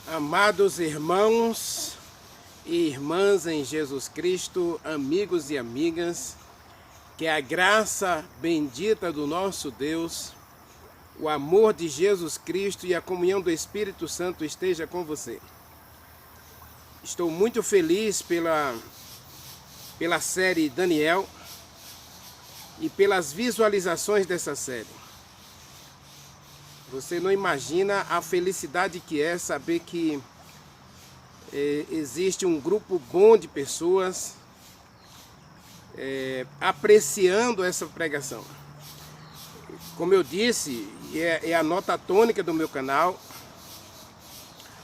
Amados irmãos e irmãs em Jesus Cristo, amigos e amigas, que a graça bendita do nosso Deus, o amor de Jesus Cristo e a comunhão do Espírito Santo esteja com você. Estou muito feliz pela série Daniel e pelas visualizações dessa série. Você não imagina a felicidade que é saber que existe um grupo bom de pessoas apreciando essa pregação. Como eu disse, é a nota tônica do meu canal,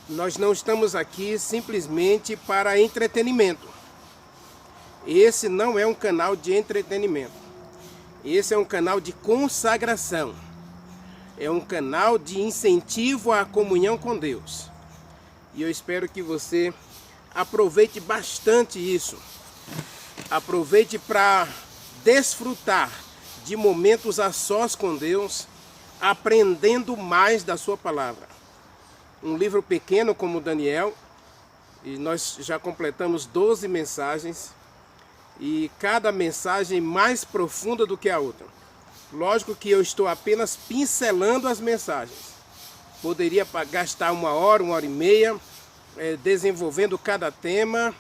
nós não estamos aqui simplesmente para entretenimento. Esse não é um canal de entretenimento. Esse é um canal de consagração. É um canal de incentivo à comunhão com Deus. E eu espero que você aproveite bastante isso. Aproveite para desfrutar de momentos a sós com Deus, aprendendo mais da sua palavra. Um livro pequeno como Daniel, e nós já completamos 12 mensagens, e cada mensagem mais profunda do que a outra. Lógico que eu estou apenas pincelando as mensagens. Poderia gastar uma hora e meia desenvolvendo cada tema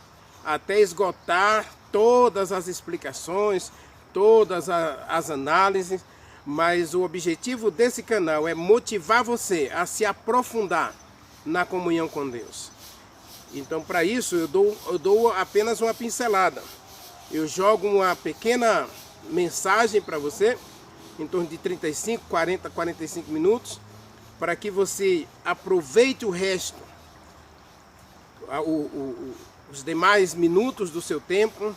até esgotar todas as explicações, todas as análises, mas o objetivo desse canal é motivar você a se aprofundar na comunhão com Deus. Então, para isso, eu dou apenas uma pincelada. Eu jogo uma pequena mensagem para você, em torno de 35, 40, 45 minutos, para que você aproveite o resto, os demais minutos do seu tempo,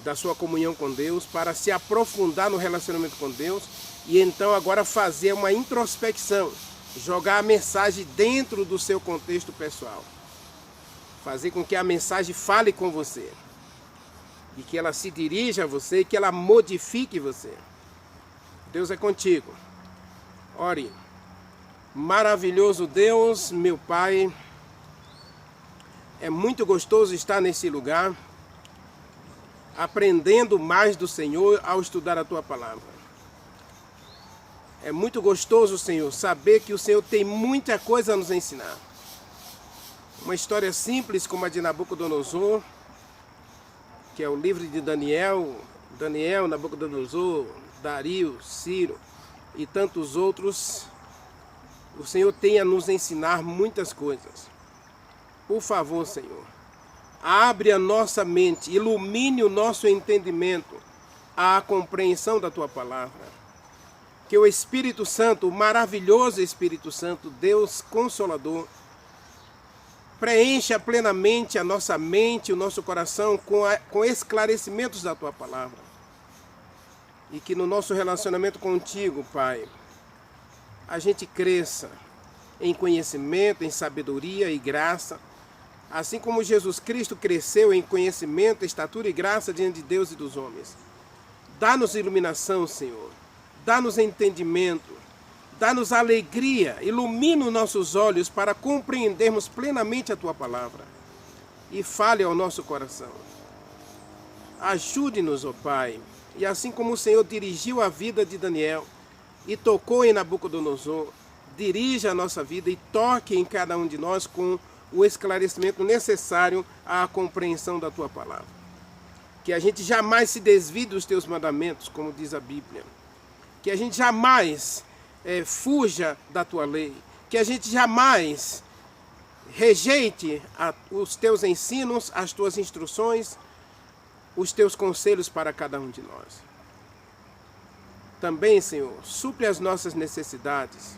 da sua comunhão com Deus, para se aprofundar no relacionamento com Deus e então agora fazer uma introspecção, jogar a mensagem dentro do seu contexto pessoal, fazer com que a mensagem fale com você, e que ela se dirija a você, e que ela modifique você. Deus é contigo. Ore. Maravilhoso Deus, meu Pai, é muito gostoso estar nesse lugar, aprendendo mais do Senhor ao estudar a Tua palavra. É muito gostoso, Senhor, saber que o Senhor tem muita coisa a nos ensinar. Uma história simples como a de Nabucodonosor, que é o livro de Daniel, Nabucodonosor, Dario, Ciro e tantos outros, o Senhor tem a nos ensinar muitas coisas. Por favor, Senhor, abre a nossa mente, ilumine o nosso entendimento à compreensão da Tua palavra. Que o Espírito Santo, o maravilhoso Espírito Santo, Deus Consolador, preencha plenamente a nossa mente, o nosso coração com esclarecimentos da Tua palavra. E que no nosso relacionamento contigo, Pai, a gente cresça em conhecimento, em sabedoria e graça, assim como Jesus Cristo cresceu em conhecimento, estatura e graça diante de Deus e dos homens. Dá-nos iluminação, Senhor. Dá-nos entendimento. Dá-nos alegria. Ilumina os nossos olhos para compreendermos plenamente a Tua palavra. E fale ao nosso coração. Ajude-nos, ó Pai. E assim como o Senhor dirigiu a vida de Daniel e tocou em Nabucodonosor, dirija a nossa vida e toque em cada um de nós com o esclarecimento necessário à compreensão da Tua palavra. Que a gente jamais se desvie dos Teus mandamentos, como diz a Bíblia. Que a gente jamais fuja da Tua lei. Que a gente jamais rejeite os Teus ensinos, as Tuas instruções, os Teus conselhos para cada um de nós. Também, Senhor, supre as nossas necessidades.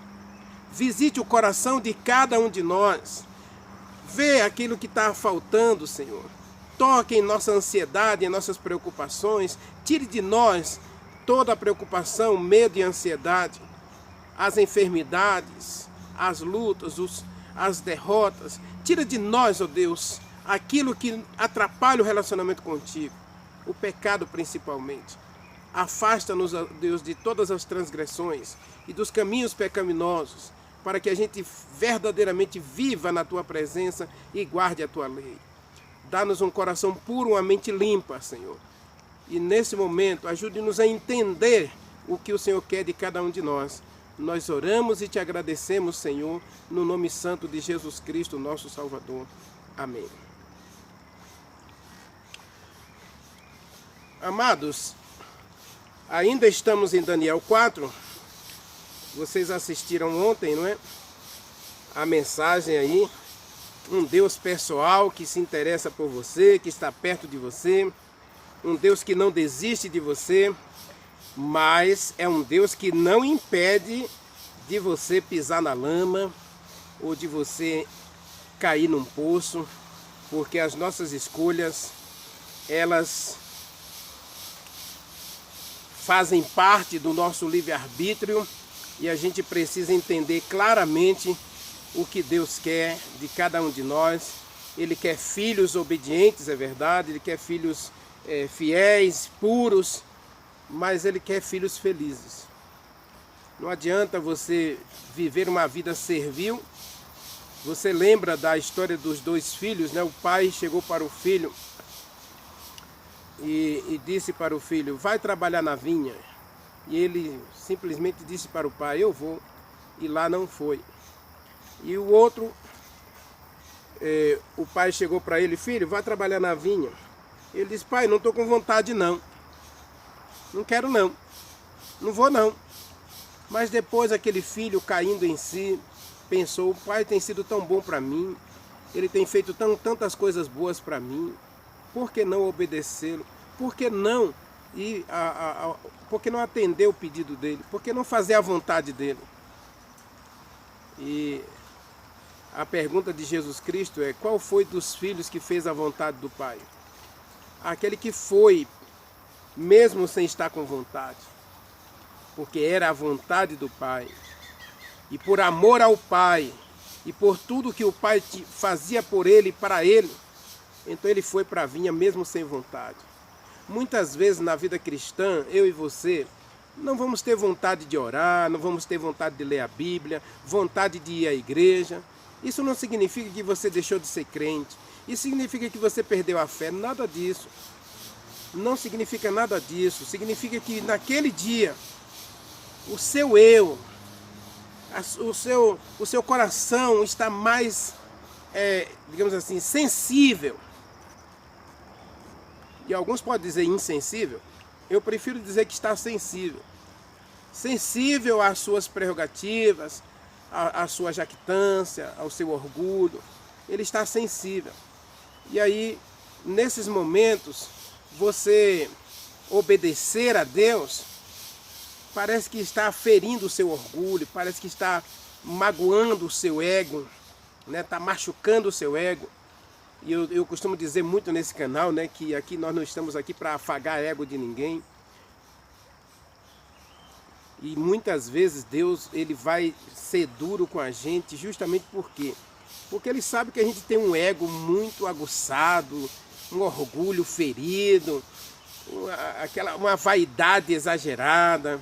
Visite o coração de cada um de nós. Vê aquilo que está faltando, Senhor. Toque em nossa ansiedade, em nossas preocupações. Tire de nós toda a preocupação, medo e ansiedade. As enfermidades, as lutas, as derrotas. Tira de nós, ó Deus, aquilo que atrapalha o relacionamento contigo. O pecado principalmente. Afasta-nos, ó Deus, de todas as transgressões e dos caminhos pecaminosos. para que a gente verdadeiramente viva na tua presença e guarde a tua lei. Dá-nos um coração puro, uma mente limpa, Senhor. E nesse momento, ajude-nos a entender o que o Senhor quer de cada um de nós. Nós oramos e te agradecemos, Senhor, no nome santo de Jesus Cristo, nosso Salvador. Amém. Amados, ainda estamos em Daniel 4. Vocês assistiram ontem, não é? A mensagem aí. Um Deus pessoal que se interessa por você, que está perto de você. Um Deus que não desiste de você, mas é um Deus que não impede de você pisar na lama ou de você cair num poço, porque as nossas escolhas, elas fazem parte do nosso livre-arbítrio e a gente precisa entender claramente o que Deus quer de cada um de nós. Ele quer filhos obedientes, é verdade, Ele quer filhos fiéis, puros, mas Ele quer filhos felizes. Não adianta você viver uma vida servil. Você lembra da história dos 2 filhos, né? O pai chegou para o filho e disse para o filho, vai trabalhar na vinha. E ele simplesmente disse para o pai, eu vou. E lá não foi. E o outro, o pai chegou para ele, filho, vai trabalhar na vinha. Ele disse, pai, não estou com vontade não. Não quero não. Não vou não. Mas depois aquele filho caindo em si, pensou, o pai tem sido tão bom para mim. Ele tem feito tantas coisas boas para mim. Por que não obedecê-lo? Por que não por que não atender o pedido dele? Por que não fazer a vontade dele? E a pergunta de Jesus Cristo é, qual foi dos filhos que fez a vontade do Pai? Aquele que foi, mesmo sem estar com vontade, porque era a vontade do Pai. E por amor ao Pai, e por tudo que o Pai fazia por ele e para ele, então ele foi para a vinha mesmo sem vontade. Muitas vezes na vida cristã, eu e você, não vamos ter vontade de orar, não vamos ter vontade de ler a Bíblia, vontade de ir à igreja. Isso não significa que você deixou de ser crente. Isso significa que você perdeu a fé. Nada disso. Não significa nada disso. Significa que naquele dia, o seu eu, o seu coração está mais, digamos assim, sensível. E alguns podem dizer insensível. Eu prefiro dizer que está sensível. Sensível às suas prerrogativas, à sua jactância, ao seu orgulho. Ele está sensível. E aí, nesses momentos, você obedecer a Deus, parece que está ferindo o seu orgulho, parece que está magoando o seu ego, né? Está machucando o seu ego. E eu costumo dizer muito nesse canal, né, que aqui nós não estamos aqui para afagar ego de ninguém. E muitas vezes Deus ele vai ser duro com a gente justamente por quê? Porque Ele sabe que a gente tem um ego muito aguçado, um orgulho ferido, uma vaidade exagerada.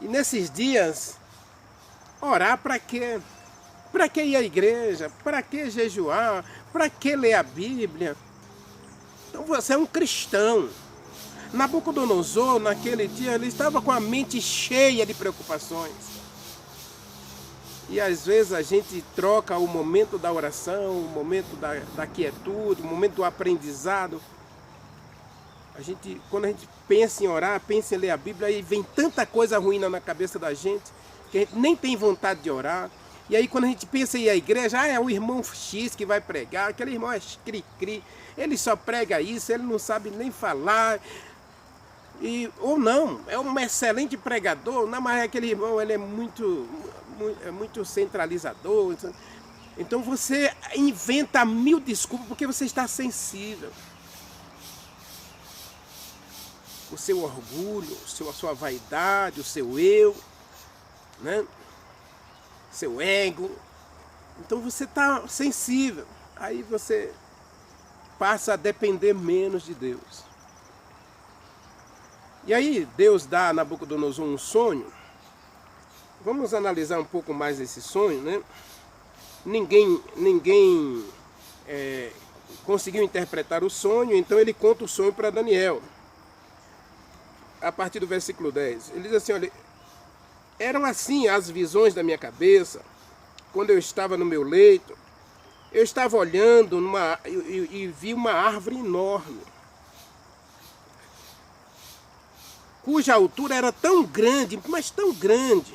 E nesses dias, orar para quê? Para que ir à igreja? Para que jejuar? Para que ler a Bíblia? Então você é um cristão. Nabucodonosor, naquele dia, ele estava com a mente cheia de preocupações. E às vezes a gente troca o momento da oração, o momento da quietude, o momento do aprendizado. Quando a gente pensa em orar, pensa em ler a Bíblia, aí vem tanta coisa ruim na cabeça da gente, que a gente nem tem vontade de orar. E aí quando a gente pensa em ir à igreja, é o irmão X que vai pregar, aquele irmão é cri-cri, ele só prega isso, ele não sabe nem falar. Ou não, é um excelente pregador, não, mas aquele irmão ele é muito centralizador. Então você inventa 1000 desculpas porque você está sensível. O seu orgulho, a sua vaidade, o seu eu, né? Seu ego. Então você está sensível. Aí você passa a depender menos de Deus. E aí Deus dá a Nabucodonosor um sonho. vamos analisar um pouco mais esse sonho, né? Ninguém conseguiu interpretar o sonho, então ele conta o sonho para Daniel. A partir do versículo 10. Ele diz assim, olha, eram assim as visões da minha cabeça, quando eu estava no meu leito, eu estava olhando e vi uma árvore enorme, cuja altura era tão grande, mas tão grande.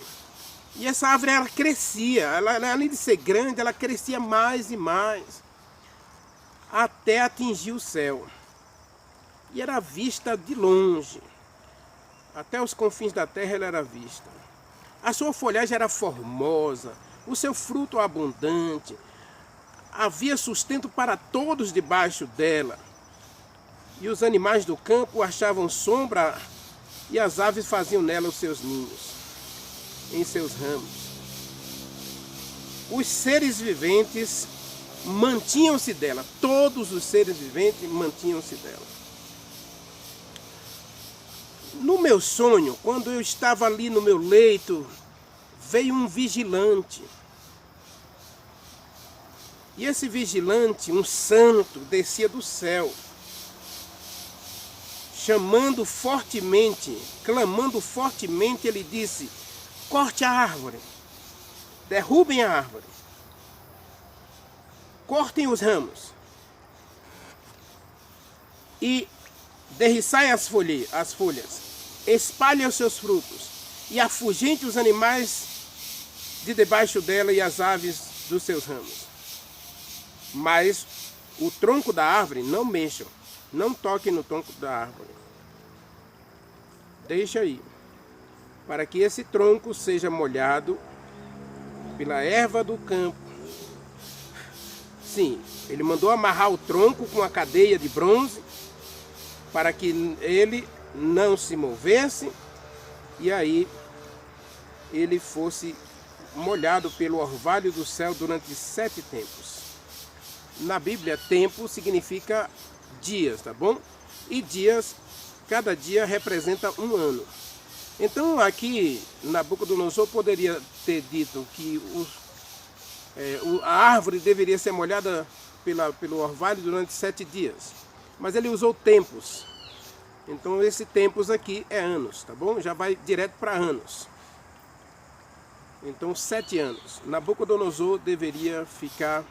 E essa árvore, ela crescia, além de ser grande, ela crescia mais e mais, até atingir o céu. E era vista de longe, até os confins da terra ela era vista. A sua folhagem era formosa, o seu fruto abundante, havia sustento para todos debaixo dela. E os animais do campo achavam sombra, e as aves faziam nela os seus ninhos, em seus ramos. Os seres viventes mantinham-se dela, todos os seres viventes mantinham-se dela. No meu sonho, quando eu estava ali no meu leito, veio um vigilante. E esse vigilante, um santo, descia do céu, chamando fortemente, clamando fortemente, ele disse: corte a árvore, derrubem a árvore, cortem os ramos e derriçai as folhas, espalhem os seus frutos e afugente os animais de debaixo dela e as aves dos seus ramos. Mas o tronco da árvore não mexam, não toquem no tronco da árvore. Deixa aí, para que esse tronco seja molhado pela erva do campo. Sim, ele mandou amarrar o tronco com a cadeia de bronze, para que ele não se movesse, e aí ele fosse molhado pelo orvalho do céu durante 7 tempos. Na Bíblia, tempo significa dias, tá bom? E dias, cada dia representa um ano. Então aqui, Nabucodonosor poderia ter dito que a árvore deveria ser molhada pelo orvalho durante 7 dias. Mas ele usou tempos. Então esse tempos aqui é anos, tá bom? Já vai direto para anos. Então 7 anos. Nabucodonosor deveria ficar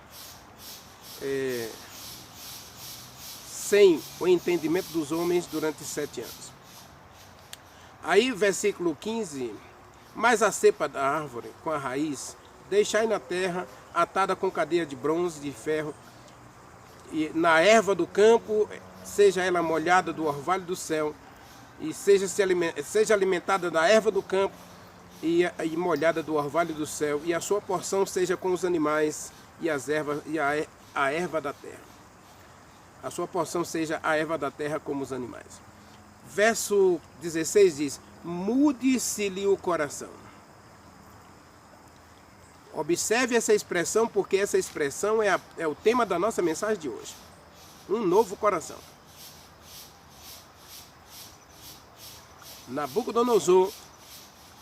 sem o entendimento dos homens durante 7 anos. Aí versículo 15. Mas a cepa da árvore com a raiz deixai na terra, atada com cadeia de bronze, de ferro, e na erva do campo, seja ela molhada do orvalho do céu, e seja alimentada da erva do campo e molhada do orvalho do céu, e a sua porção seja com os animais e as ervas e a erva da terra. A sua porção seja a erva da terra como os animais. Verso 16 diz: mude-se-lhe o coração. Observe essa expressão, porque essa expressão é o tema da nossa mensagem de hoje. Um novo coração. Nabucodonosor,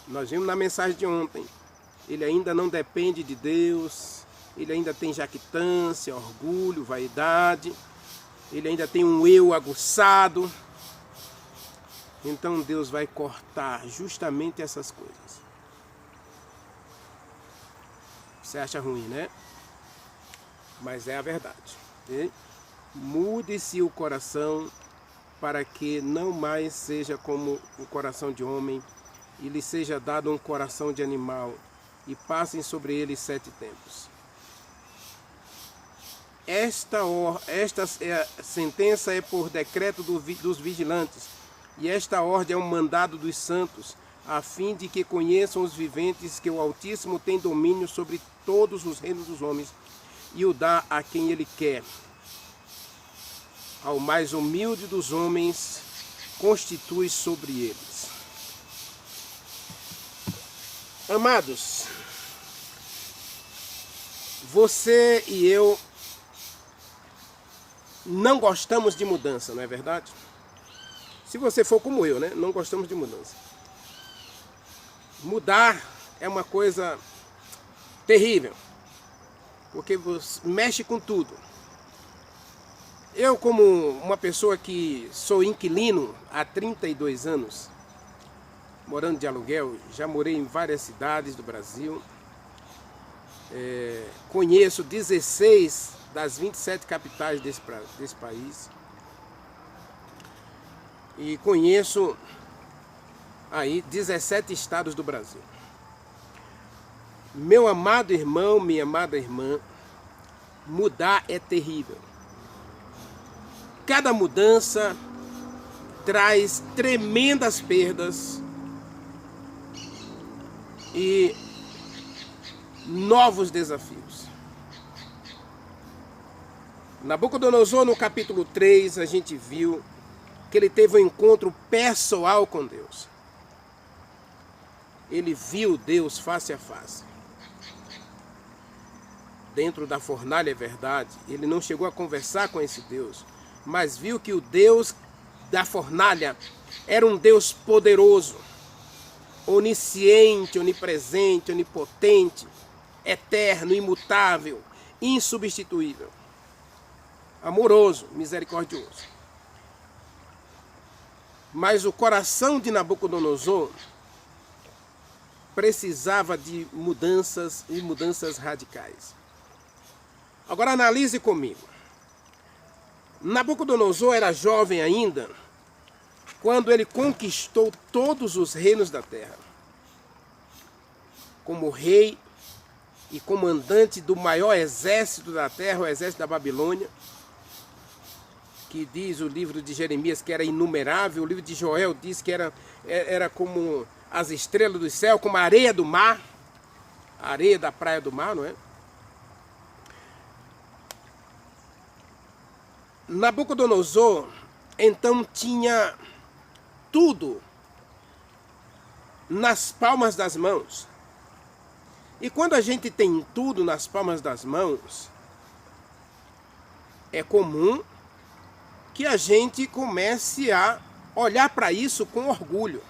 nós vimos na mensagem de ontem, ele ainda não depende de Deus, ele ainda tem jactância, orgulho, vaidade, ele ainda tem um eu aguçado. Então Deus vai cortar justamente essas coisas. Você acha ruim, né? Mas é a verdade. Okay? Mude-se o coração para que não mais seja como o coração de homem, e lhe seja dado um coração de animal, e passem sobre ele 7 tempos. Esta sentença é por decreto dos vigilantes, e esta ordem é um mandado dos santos, a fim de que conheçam os viventes que o Altíssimo tem domínio sobre todos os reinos dos homens, e o dá a quem ele quer. Ao mais humilde dos homens, constitui sobre eles. Amados, você e eu não gostamos de mudança, não é verdade? Se você for como eu, né? Não gostamos de mudança. Mudar é uma coisa terrível, porque você mexe com tudo. Eu, como uma pessoa que sou inquilino há 32 anos, morando de aluguel, já morei em várias cidades do Brasil, conheço 16 das 27 capitais desse país e conheço aí 17 estados do Brasil. Meu amado irmão, minha amada irmã, mudar é terrível. Cada mudança traz tremendas perdas e novos desafios. Nabucodonosor, no capítulo 3, a gente viu que ele teve um encontro pessoal com Deus. Ele viu Deus face a face. Dentro da fornalha, é verdade, ele não chegou a conversar com esse Deus, mas viu que o Deus da fornalha era um Deus poderoso, onisciente, onipresente, onipotente, eterno, imutável, insubstituível, amoroso, misericordioso. Mas o coração de Nabucodonosor precisava de mudanças e mudanças radicais. Agora analise comigo. Nabucodonosor era jovem ainda quando ele conquistou todos os reinos da terra. Como rei e comandante do maior exército da terra, o exército da Babilônia, que diz o livro de Jeremias que era inumerável, o livro de Joel diz que era como as estrelas do céu, como a areia do mar, a areia da praia do mar, não é? Nabucodonosor, então, tinha tudo nas palmas das mãos. E quando a gente tem tudo nas palmas das mãos, é comum que a gente comece a olhar para isso com orgulho.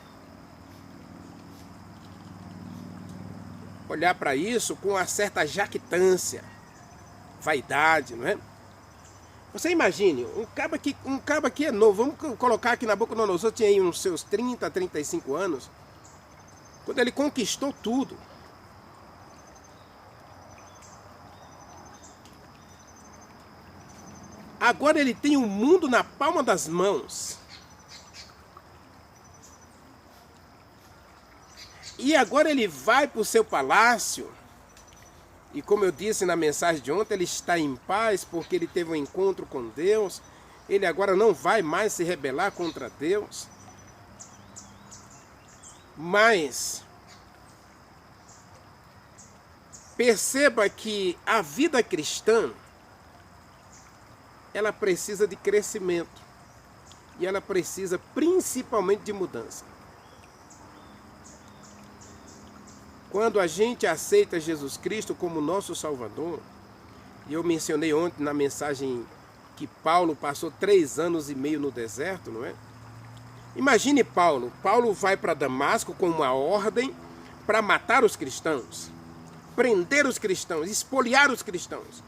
Olhar para isso com uma certa jactância, vaidade, não é? Você imagine, um caba que é novo, vamos colocar que Nabucodonosor tinha aí uns seus 30, 35 anos, quando ele conquistou tudo. Agora ele tem o mundo na palma das mãos. E agora ele vai para o seu palácio. E como eu disse na mensagem de ontem, ele está em paz porque ele teve um encontro com Deus. Ele agora não vai mais se rebelar contra Deus. Mas perceba que a vida cristã, ela precisa de crescimento. E ela precisa principalmente de mudança. Quando a gente aceita Jesus Cristo como nosso Salvador, e eu mencionei ontem na mensagem que Paulo passou 3 anos e meio no deserto, não é? Imagine Paulo. Paulo vai para Damasco com uma ordem para matar os cristãos, prender os cristãos, espoliar os cristãos.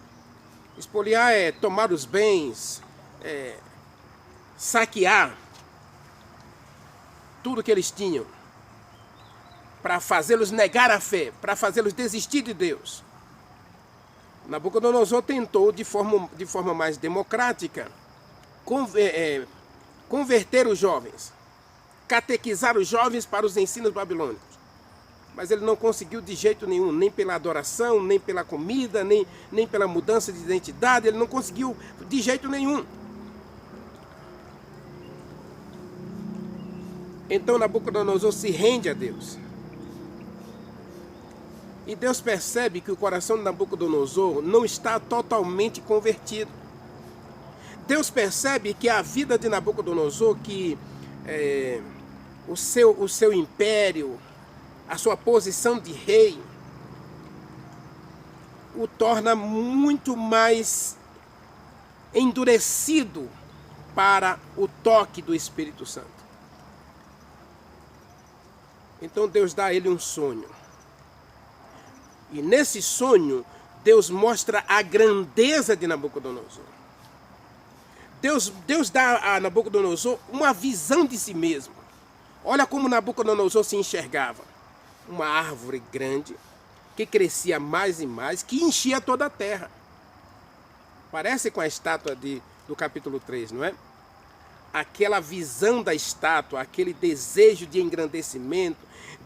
Espoliar é tomar os bens, saquear tudo que eles tinham, para fazê-los negar a fé, para fazê-los desistir de Deus. Nabucodonosor tentou, de forma mais democrática, converter os jovens, catequizar os jovens para os ensinos babilônicos. Mas ele não conseguiu de jeito nenhum, nem pela adoração, nem pela comida, nem pela mudança de identidade, ele não conseguiu de jeito nenhum. Então Nabucodonosor se rende a Deus. E Deus percebe que o coração de Nabucodonosor não está totalmente convertido. Deus percebe que a vida de Nabucodonosor, que o seu império, a sua posição de rei, o torna muito mais endurecido para o toque do Espírito Santo. Então Deus dá a ele um sonho. E nesse sonho, Deus mostra a grandeza de Nabucodonosor. Deus dá a Nabucodonosor uma visão de si mesmo. Olha como Nabucodonosor se enxergava. Uma árvore grande, que crescia mais e mais, que enchia toda a terra. Parece com a estátua do capítulo 3, não é? Aquela visão da estátua, aquele desejo de engrandecimento,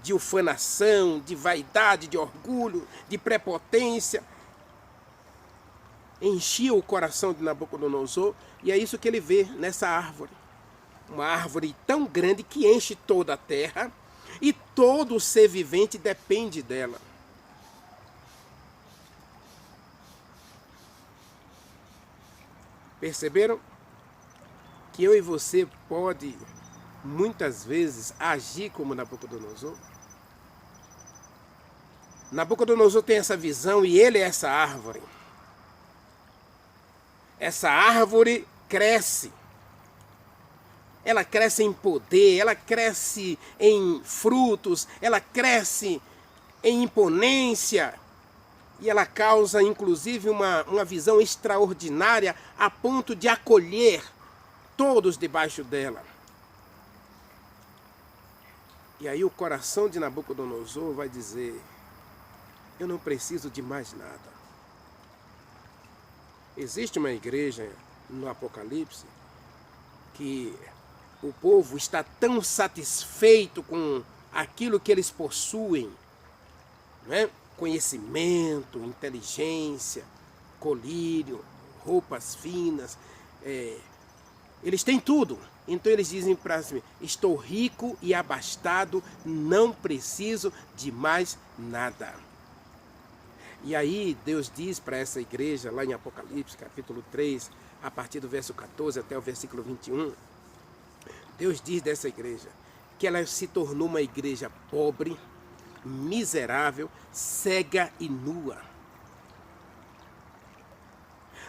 de ufanação, de vaidade, de orgulho, de prepotência, enchia o coração de Nabucodonosor, e é isso que ele vê nessa árvore. Uma árvore tão grande que enche toda a terra, e todo ser vivente depende dela. Perceberam? Que eu e você pode, muitas vezes, agir como Nabucodonosor. Nabucodonosor tem essa visão e ele é essa árvore. Essa árvore cresce. Ela cresce em poder, ela cresce em frutos, ela cresce em imponência. E ela causa, inclusive, uma visão extraordinária a ponto de acolher todos debaixo dela. E aí o coração de Nabucodonosor vai dizer: eu não preciso de mais nada. Existe uma igreja no Apocalipse que o povo está tão satisfeito com aquilo que eles possuem, né? Conhecimento, inteligência, colírio, roupas finas, eles têm tudo. Então eles dizem para si: estou rico e abastado, não preciso de mais nada. E aí Deus diz para essa igreja, lá em Apocalipse, capítulo 3, a partir do verso 14 até o versículo 21, Deus diz dessa igreja que ela se tornou uma igreja pobre, miserável, cega e nua.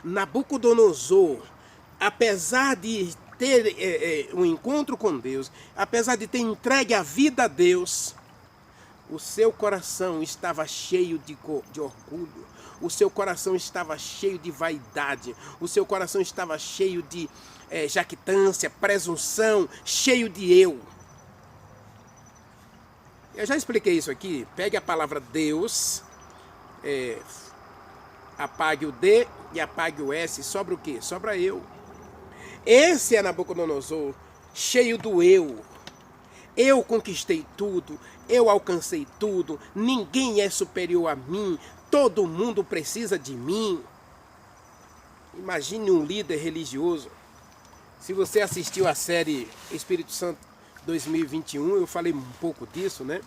Nabucodonosor, apesar de ter um encontro com Deus, apesar de ter entregue a vida a Deus, o seu coração estava cheio de orgulho, o seu coração estava cheio de vaidade, o seu coração estava cheio de jactância, presunção, cheio de eu. Eu já expliquei isso aqui. Pegue a palavra Deus, apague o D e apague o S, sobra o quê? Sobra eu. Esse é Nabucodonosor, cheio do eu. Eu conquistei tudo, eu alcancei tudo, ninguém é superior a mim, todo mundo precisa de mim. Imagine um líder religioso. Se você assistiu a série Espírito Santo 2021, eu falei um pouco disso, né?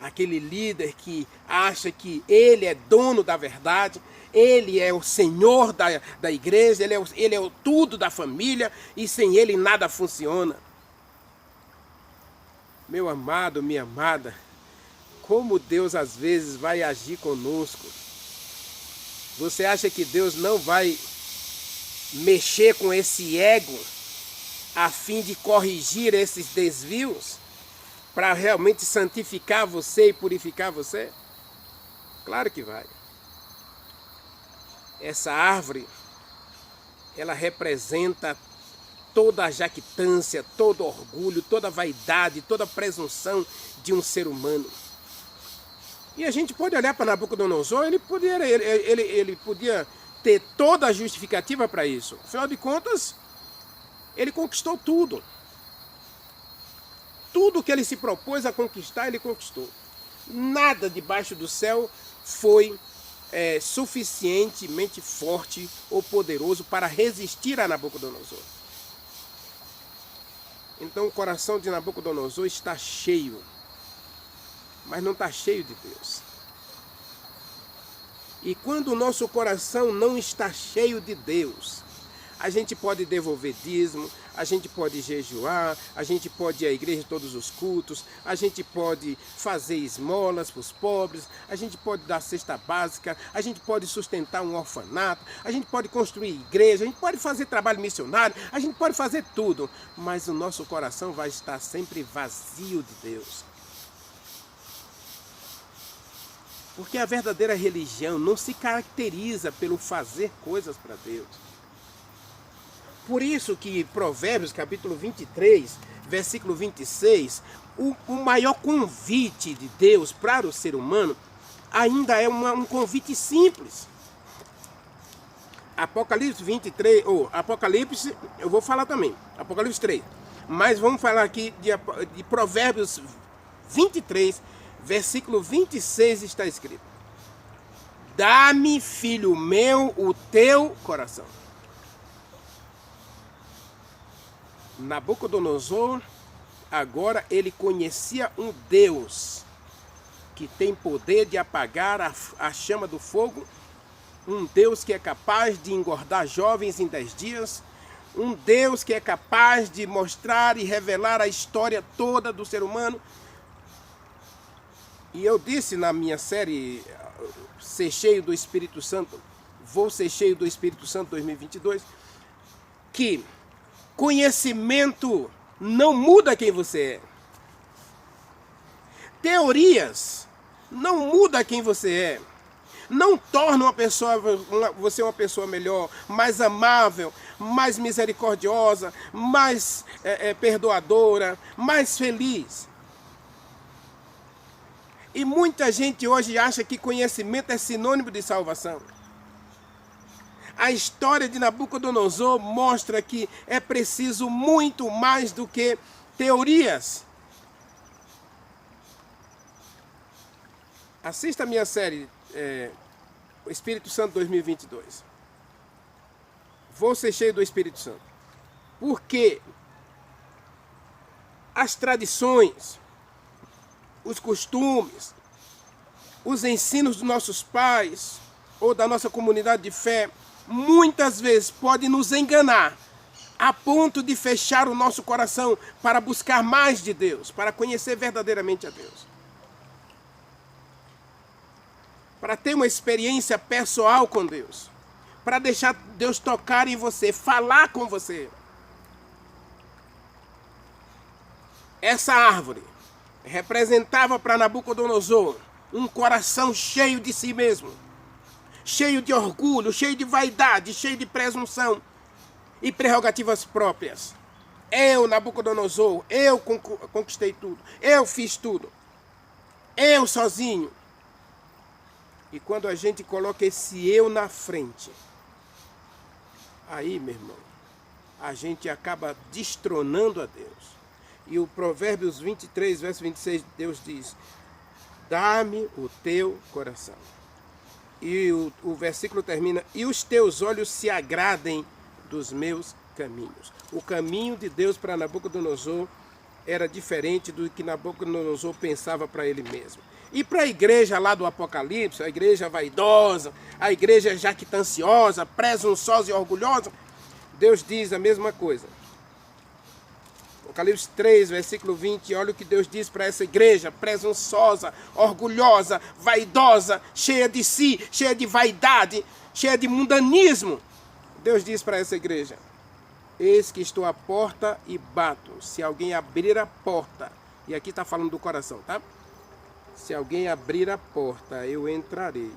Aquele líder que acha que ele é dono da verdade, ele é o senhor da igreja, ele é o tudo da família e sem ele nada funciona. Meu amado, minha amada, como Deus às vezes vai agir conosco. Você acha que Deus não vai mexer com esse ego a fim de corrigir esses desvios, para realmente santificar você e purificar você? Claro que vai. Essa árvore, ela representa toda a jactância, todo orgulho, toda a vaidade, toda a presunção de um ser humano. E a gente pode olhar para Nabucodonosor, ele podia ter toda a justificativa para isso. Afinal de contas, ele conquistou tudo. Tudo que ele se propôs a conquistar, ele conquistou. Nada debaixo do céu foi suficientemente forte ou poderoso para resistir a Nabucodonosor. Então o coração de Nabucodonosor está cheio, mas não está cheio de Deus. E quando o nosso coração não está cheio de Deus, a gente pode devolver dízimo, a gente pode jejuar, a gente pode ir à igreja todos os cultos, a gente pode fazer esmolas para os pobres, a gente pode dar cesta básica, a gente pode sustentar um orfanato, a gente pode construir igreja, a gente pode fazer trabalho missionário, a gente pode fazer tudo, mas o nosso coração vai estar sempre vazio de Deus. Porque a verdadeira religião não se caracteriza pelo fazer coisas para Deus. Por isso que Provérbios capítulo 23, versículo 26, o maior convite de Deus para o ser humano ainda é um convite simples. Apocalipse 23, ou Apocalipse, eu vou falar também, Apocalipse 3. Mas vamos falar aqui de Provérbios 23, versículo 26 está escrito: dá-me, filho meu, o teu coração. Nabucodonosor, agora ele conhecia um Deus que tem poder de apagar a chama do fogo, um Deus que é capaz de engordar jovens em 10 dias, um Deus que é capaz de mostrar e revelar a história toda do ser humano. E eu disse na minha série Ser Cheio do Espírito Santo, Vou Ser Cheio do Espírito Santo 2022, que conhecimento não muda quem você é. Teorias não muda quem você é. Não torna você uma pessoa melhor, mais amável, mais misericordiosa, mais perdoadora, mais feliz. E muita gente hoje acha que conhecimento é sinônimo de salvação. A história de Nabucodonosor mostra que é preciso muito mais do que teorias. Assista a minha série O Espírito Santo 2022. Vou ser cheio do Espírito Santo. Porque as tradições, os costumes, os ensinos dos nossos pais ou da nossa comunidade de fé, muitas vezes podem nos enganar a ponto de fechar o nosso coração para buscar mais de Deus, para conhecer verdadeiramente a Deus. Para ter uma experiência pessoal com Deus, para deixar Deus tocar em você, falar com você. Essa árvore representava para Nabucodonosor um coração cheio de si mesmo, cheio de orgulho, cheio de vaidade, cheio de presunção e prerrogativas próprias. Eu, Nabucodonosor, eu conquistei tudo, eu fiz tudo, eu sozinho. E quando a gente coloca esse eu na frente, aí, meu irmão, a gente acaba destronando a Deus. E o Provérbios 23, verso 26, Deus diz: dá-me o teu coração. E o versículo termina: e os teus olhos se agradem dos meus caminhos. O caminho de Deus para Nabucodonosor era diferente do que Nabucodonosor pensava para ele mesmo. E para a igreja lá do Apocalipse, a igreja vaidosa, a igreja jactanciosa, presunçosa e orgulhosa, Deus diz a mesma coisa. Apocalipse 3, versículo 20, olha o que Deus diz para essa igreja presunçosa, orgulhosa, vaidosa, cheia de si, cheia de vaidade, cheia de mundanismo. Deus diz para essa igreja: eis que estou à porta e bato. Se alguém abrir a porta, e aqui está falando do coração, tá? Se alguém abrir a porta, eu entrarei.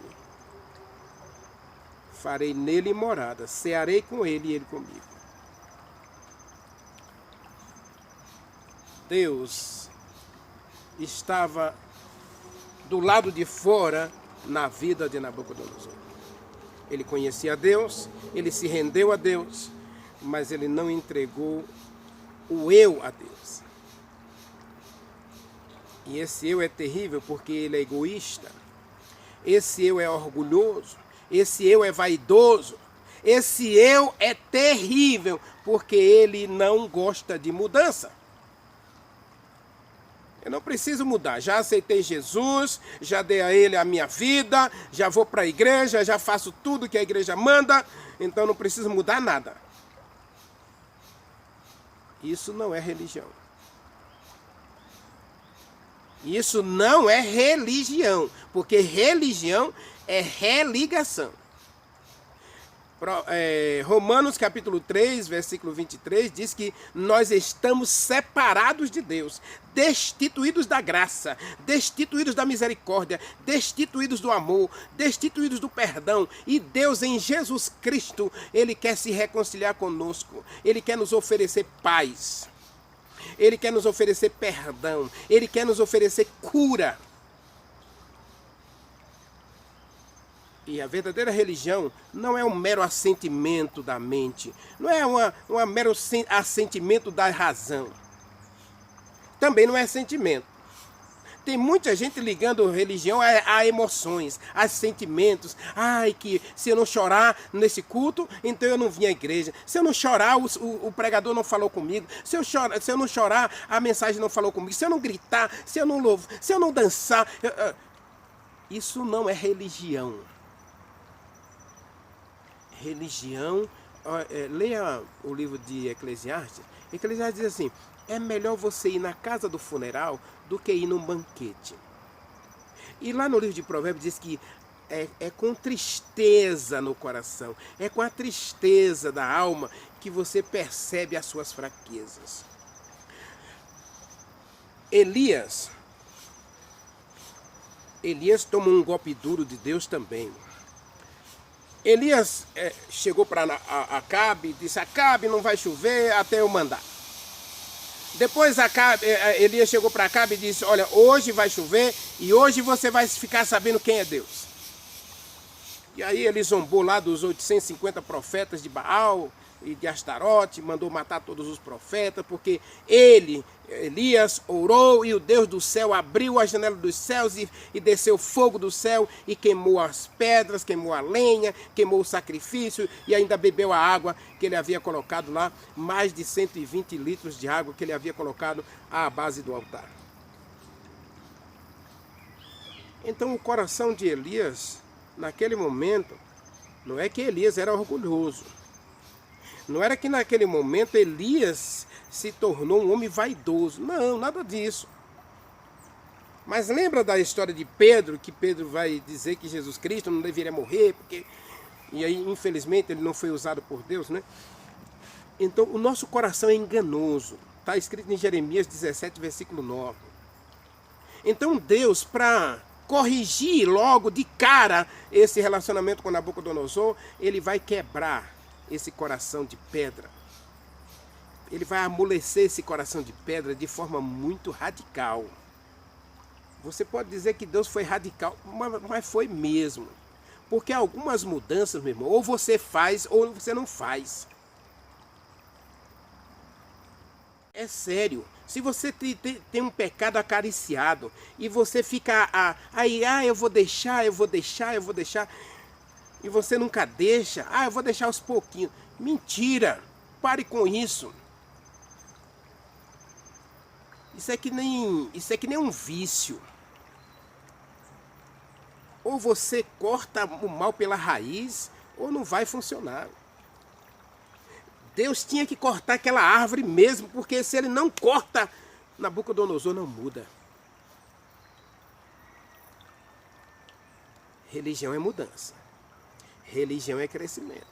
Farei nele morada, cearei com ele e ele comigo. Deus estava do lado de fora na vida de Nabucodonosor. Ele conhecia Deus, ele se rendeu a Deus, mas ele não entregou o eu a Deus. E esse eu é terrível porque ele é egoísta, esse eu é orgulhoso, esse eu é vaidoso, esse eu é terrível porque ele não gosta de mudança. Eu não preciso mudar, já aceitei Jesus, já dei a ele a minha vida, já vou para a igreja, já faço tudo que a igreja manda, então não preciso mudar nada. Isso não é religião. Isso não é religião, porque religião é religação. Romanos capítulo 3, versículo 23, diz que nós estamos separados de Deus, destituídos da graça, destituídos da misericórdia, destituídos do amor, destituídos do perdão. E Deus em Jesus Cristo, Ele quer se reconciliar conosco, Ele quer nos oferecer paz, Ele quer nos oferecer perdão, Ele quer nos oferecer cura. E a verdadeira religião não é um mero assentimento da mente, não é um mero assentimento da razão. Também não é sentimento. Tem muita gente ligando religião a emoções, a sentimentos. Ai, que se eu não chorar nesse culto, então eu não vim à igreja. Se eu não chorar, o pregador não falou comigo. Se eu não chorar, a mensagem não falou comigo. Se eu não gritar, se eu não louvar, se eu não dançar. Isso não é religião. Religião, leia o livro de Eclesiastes. Eclesiastes diz assim: é melhor você ir na casa do funeral do que ir num banquete. E lá no livro de Provérbios diz que é com tristeza no coração, é com a tristeza da alma que você percebe as suas fraquezas. Elias tomou um golpe duro de Deus também. Elias chegou para Acabe e disse: Acabe, não vai chover até eu mandar. Depois Elias chegou para Acabe e disse: olha, hoje vai chover e hoje você vai ficar sabendo quem é Deus. E aí ele zombou lá dos 850 profetas de Baal e de Astarote, mandou matar todos os profetas, porque Elias, orou e o Deus do céu abriu a janela dos céus e desceu fogo do céu e queimou as pedras, queimou a lenha, queimou o sacrifício e ainda bebeu a água que ele havia colocado lá, mais de 120 litros de água que ele havia colocado à base do altar. Então o coração de Elias, naquele momento, não é que Elias era orgulhoso. Não era que naquele momento Elias se tornou um homem vaidoso. Não, nada disso. Mas lembra da história de Pedro, que Pedro vai dizer que Jesus Cristo não deveria morrer, porque... E aí, infelizmente, ele não foi usado por Deus, né? Então, o nosso coração é enganoso. Está escrito em Jeremias 17, versículo 9. Então, Deus, para corrigir logo de cara esse relacionamento com Nabucodonosor, ele vai quebrar esse coração de pedra. Ele vai amolecer esse coração de pedra de forma muito radical. Você pode dizer que Deus foi radical, mas foi mesmo. Porque algumas mudanças, meu irmão, ou você faz ou você não faz. É sério. Se você tem um pecado acariciado e você fica eu vou deixar, e você nunca deixa, eu vou deixar aos pouquinhos. Mentira! Pare com isso. Isso é que nem um vício. Ou você corta o mal pela raiz, ou não vai funcionar. Deus tinha que cortar aquela árvore mesmo, porque se ele não corta, Nabucodonosor não muda. Religião é mudança. Religião é crescimento.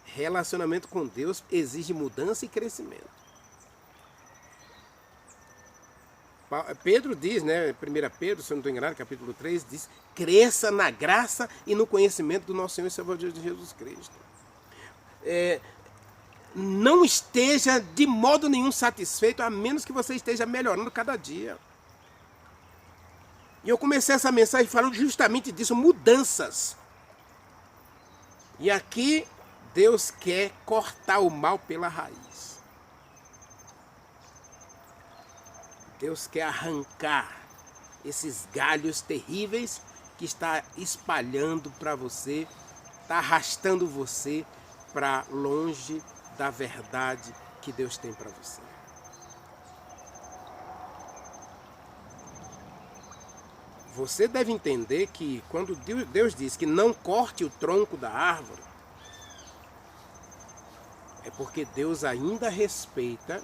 Relacionamento com Deus exige mudança e crescimento. Pedro diz, né, 1 Pedro, se eu não estou enganado, capítulo 3, diz: cresça na graça e no conhecimento do nosso Senhor e Salvador Jesus Cristo. Não esteja de modo nenhum satisfeito, a menos que você esteja melhorando cada dia. E eu comecei essa mensagem falando justamente disso, mudanças. E aqui Deus quer cortar o mal pela raiz. Deus quer arrancar esses galhos terríveis que está espalhando para você, está arrastando você para longe da verdade que Deus tem para você. Você deve entender que quando Deus diz que não corte o tronco da árvore, é porque Deus ainda respeita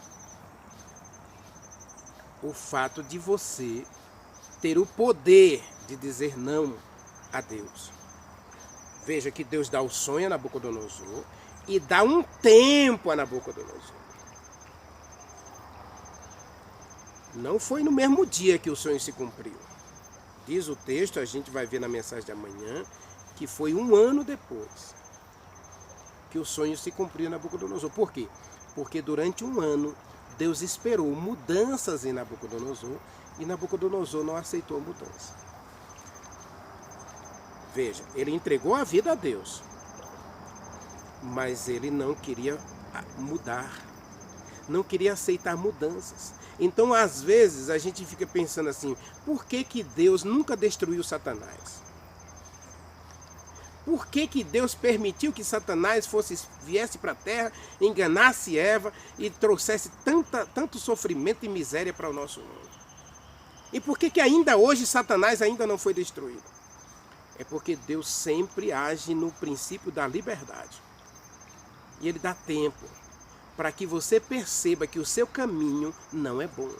o fato de você ter o poder de dizer não a Deus. Veja que Deus dá o sonho a Nabucodonosor e dá um tempo a Nabucodonosor. Não foi no mesmo dia que o sonho se cumpriu. Diz o texto, a gente vai ver na mensagem de amanhã, que foi 1 ano depois que o sonho se cumpriu em Nabucodonosor. Por quê? Porque durante 1 ano, Deus esperou mudanças em Nabucodonosor e Nabucodonosor não aceitou a mudança. Veja, ele entregou a vida a Deus, mas ele não queria mudar, não queria aceitar mudanças. Então, às vezes, a gente fica pensando assim, por que que Deus nunca destruiu Satanás? Por que que Deus permitiu que Satanás viesse para a terra, enganasse Eva e trouxesse tanto sofrimento e miséria para o nosso mundo? E por que que ainda hoje Satanás ainda não foi destruído? É porque Deus sempre age no princípio da liberdade. E Ele dá tempo para que você perceba que o seu caminho não é bom.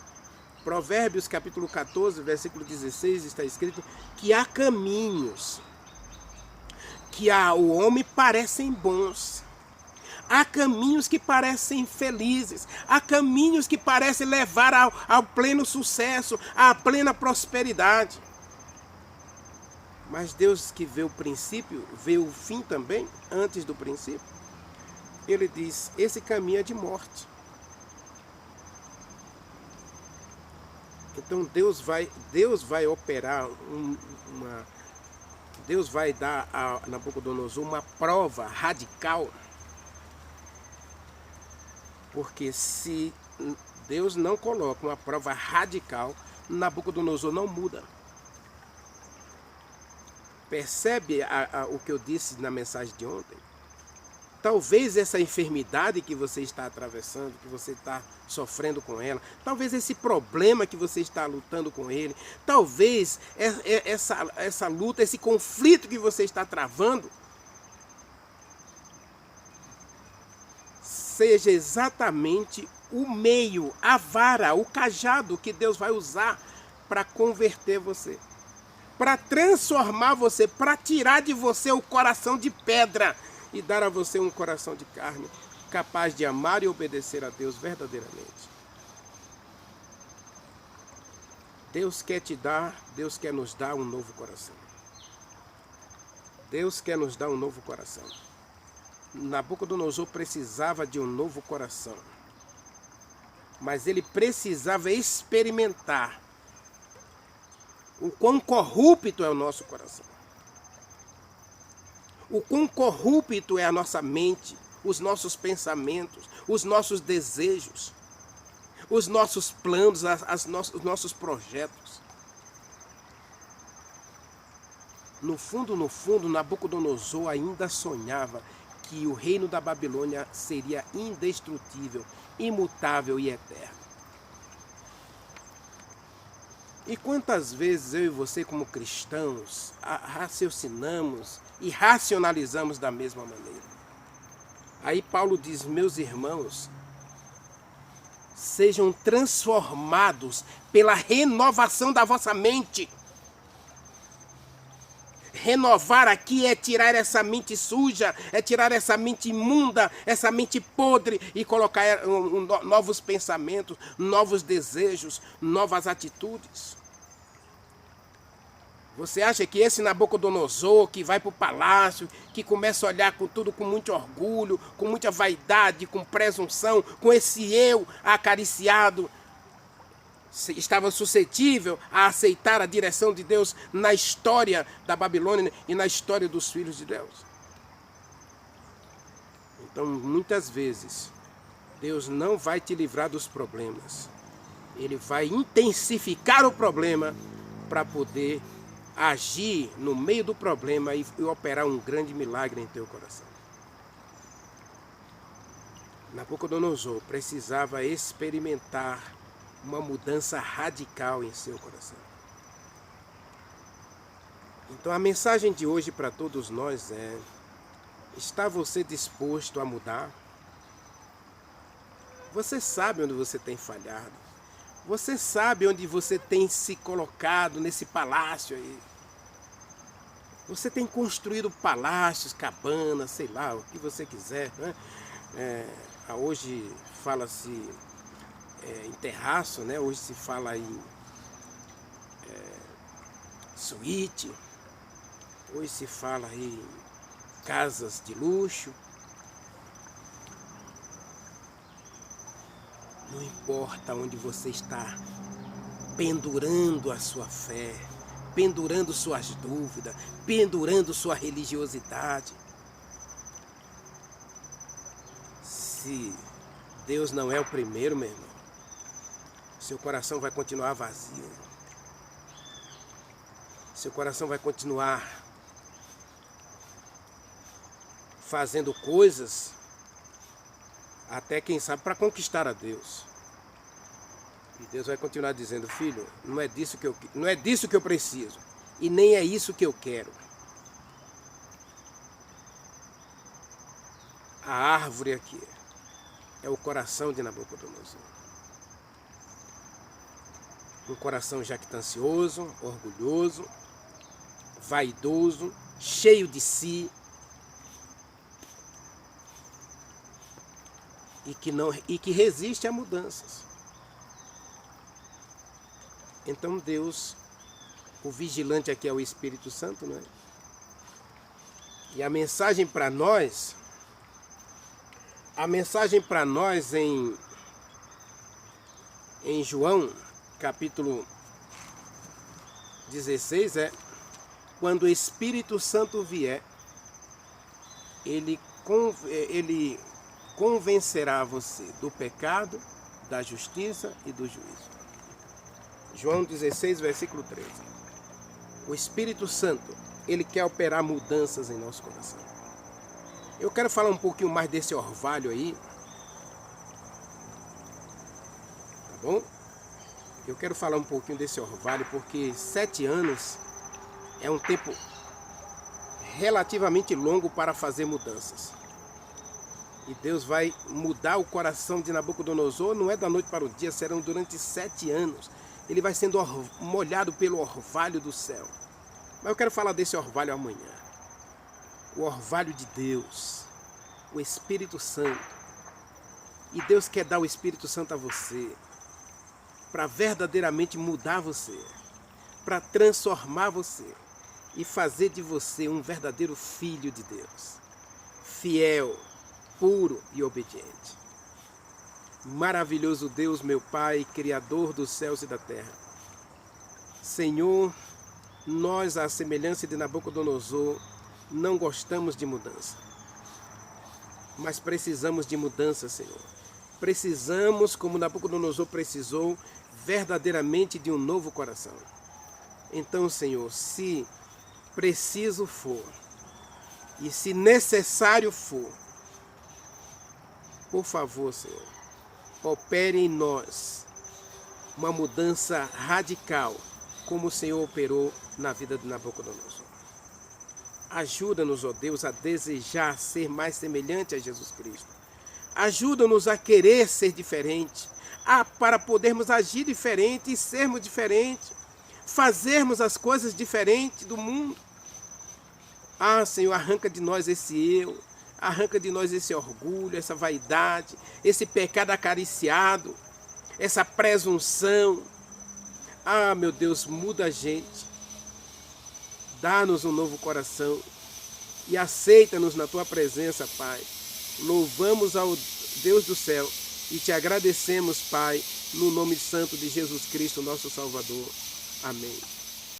Provérbios capítulo 14, versículo 16, está escrito que há caminhos que ao homem parecem bons. Há caminhos que parecem felizes. Há caminhos que parecem levar ao pleno sucesso, à plena prosperidade. Mas Deus que vê o princípio, vê o fim também, antes do princípio. Ele diz, esse caminho é de morte. Então Deus vai operar Deus vai dar a Nabucodonosor uma prova radical. Porque se Deus não coloca uma prova radical, Nabucodonosor não muda. Percebe o que eu disse na mensagem de ontem? Talvez essa enfermidade que você está atravessando, que você está sofrendo com ela, talvez esse problema que você está lutando com ele, talvez essa luta, esse conflito que você está travando, seja exatamente o meio, a vara, o cajado que Deus vai usar para converter você, para transformar você, para tirar de você o coração de pedra e dar a você um coração de carne, capaz de amar e obedecer a Deus verdadeiramente. Deus quer nos dar um novo coração. Deus quer nos dar um novo coração. Nabucodonosor precisava de um novo coração. Mas ele precisava experimentar o quão corrupto é o nosso coração. O quão corrupto é a nossa mente, os nossos pensamentos, os nossos desejos, os nossos planos, os nossos projetos. No fundo, Nabucodonosor ainda sonhava que o reino da Babilônia seria indestrutível, imutável e eterno. E quantas vezes eu e você, como cristãos, raciocinamos e racionalizamos da mesma maneira? Aí Paulo diz, meus irmãos, sejam transformados pela renovação da vossa mente. Renovar aqui é tirar essa mente suja, é tirar essa mente imunda, essa mente podre e colocar novos pensamentos, novos desejos, novas atitudes. Você acha que esse Nabucodonosor que vai para o palácio, que começa a olhar com tudo com muito orgulho, com muita vaidade, com presunção, com esse eu acariciado, estava suscetível a aceitar a direção de Deus na história da Babilônia e na história dos filhos de Deus? Então, muitas vezes, Deus não vai te livrar dos problemas. Ele vai intensificar o problema para poder agir no meio do problema e operar um grande milagre em teu coração. Nabucodonosor precisava experimentar uma mudança radical em seu coração. Então a mensagem de hoje para todos nós é: está você disposto a mudar? Você sabe onde você tem falhado. Você sabe onde você tem se colocado nesse palácio aí. Você tem construído palácios, cabanas, sei lá, o que você quiser, né? Hoje fala-se em terraço, né? Hoje se fala em suíte, hoje se fala em casas de luxo. Não importa onde você está pendurando a sua fé, pendurando suas dúvidas, pendurando sua religiosidade. Se Deus não é o primeiro, meu irmão, seu coração vai continuar vazio. Seu coração vai continuar fazendo coisas, até quem sabe para conquistar a Deus. E Deus vai continuar dizendo: filho, não é disso que eu preciso, e nem é isso que eu quero. A árvore aqui é o coração de Nabucodonosor. Um coração jactancioso, orgulhoso, vaidoso, cheio de si, e que resiste a mudanças. Então Deus, o vigilante aqui é o Espírito Santo, não é? E a mensagem para nós em João, capítulo 16, é: quando o Espírito Santo vier, ele convencerá você do pecado, da justiça e do juízo. João 16, versículo 13. O Espírito Santo, ele quer operar mudanças em nosso coração. Eu quero falar um pouquinho mais desse orvalho aí. Tá bom? Eu quero falar um pouquinho desse orvalho porque 7 anos é um tempo relativamente longo para fazer mudanças. E Deus vai mudar o coração de Nabucodonosor, não é da noite para o dia, serão durante 7 anos. Ele vai sendo molhado pelo orvalho do céu. Mas eu quero falar desse orvalho amanhã. O orvalho de Deus, o Espírito Santo. E Deus quer dar o Espírito Santo a você, para verdadeiramente mudar você, para transformar você e fazer de você um verdadeiro filho de Deus, fiel, puro e obediente. Maravilhoso Deus, meu Pai, Criador dos céus e da terra. Senhor, nós, à semelhança de Nabucodonosor, não gostamos de mudança. Mas precisamos de mudança, Senhor. Precisamos, como Nabucodonosor precisou, verdadeiramente de um novo coração. Então, Senhor, se preciso for, e se necessário for, por favor, Senhor, opere em nós uma mudança radical, como o Senhor operou na vida de Nabucodonosor. Ajuda-nos, ó Deus, a desejar ser mais semelhante a Jesus Cristo. Ajuda-nos a querer ser diferente, para podermos agir diferente e sermos diferentes, fazermos as coisas diferentes do mundo. Senhor, arranca de nós esse eu, arranca de nós esse orgulho, essa vaidade, esse pecado acariciado, essa presunção. Meu Deus, muda a gente. Dá-nos um novo coração e aceita-nos na Tua presença, Pai. Louvamos ao Deus do céu e Te agradecemos, Pai, no nome santo de Jesus Cristo, nosso Salvador. Amém.